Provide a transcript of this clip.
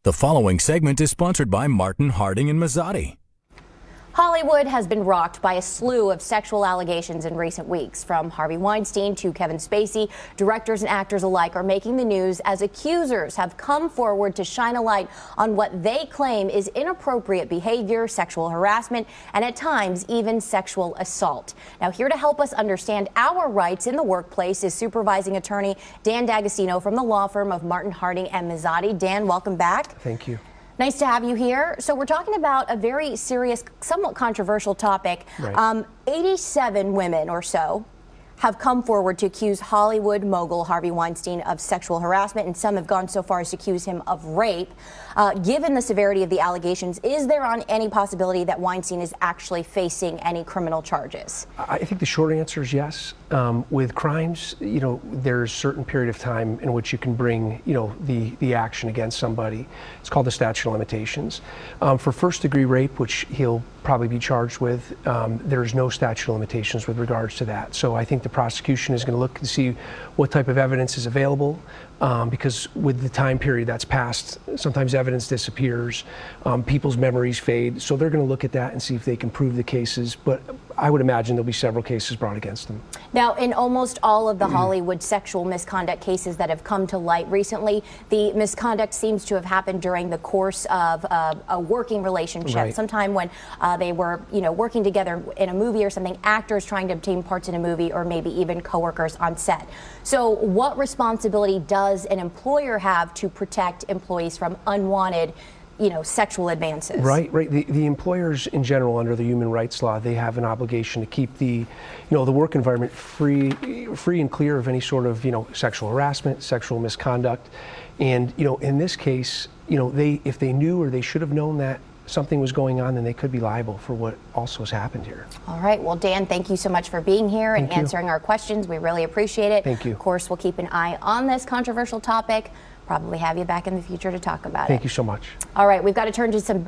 The following segment is sponsored by Martin, Harding, and Mazzotti. Hollywood has been rocked by a slew of sexual allegations in recent weeks. From Harvey Weinstein to Kevin Spacey, directors and actors alike are making the news as accusers have come forward to shine a light on what they claim is inappropriate behavior, sexual harassment, and at times even sexual assault. Now, here to help us understand our rights in the workplace is supervising attorney Dan Dagostino from the law firm of Martin, Harding, and Mazzotti. Dan, welcome back. Thank you. Nice to have you here. So we're talking about a very serious, somewhat controversial topic. Right. 87 women or so have come forward to accuse Hollywood mogul Harvey Weinstein of sexual harassment, and some have gone so far as to accuse him of rape. Given the severity of the allegations, is there any possibility that Weinstein is actually facing any criminal charges? I think the short answer is yes. With crimes, there's a certain period of time in which you can bring, the action against somebody. It's called the statute of limitations. For first-degree rape, which he'll probably be charged with, there's no statute of limitations with regards to that. So I think the prosecution is going to look to see what type of evidence is available, because with the time period that's passed, sometimes evidence disappears, people's memories fade. So they're going to look at that and see if they can prove the cases. But I would imagine there'll be several cases brought against them. Now, in almost all of the Hollywood sexual misconduct cases that have come to light recently, the misconduct seems to have happened during the course of a working relationship. Right. Sometime when they were, working together in a movie or something, actors trying to obtain parts in a movie, or maybe even coworkers on set. So what responsibility does an employer have to protect employees from unwanted sexual advances? Right. The employers in general, under the human rights law, they have an obligation to keep the work environment free and clear of any sort of, sexual harassment, sexual misconduct. And, in this case, if they knew or they should have known that something was going on, then they could be liable for what also has happened here. All right. Well, Dan, thank you so much for being here and answering our questions. We really appreciate it. Thank you. Of course, we'll keep an eye on this controversial topic. Probably have you back in the future to talk about it. Thank you so much. All right. We've got to turn to some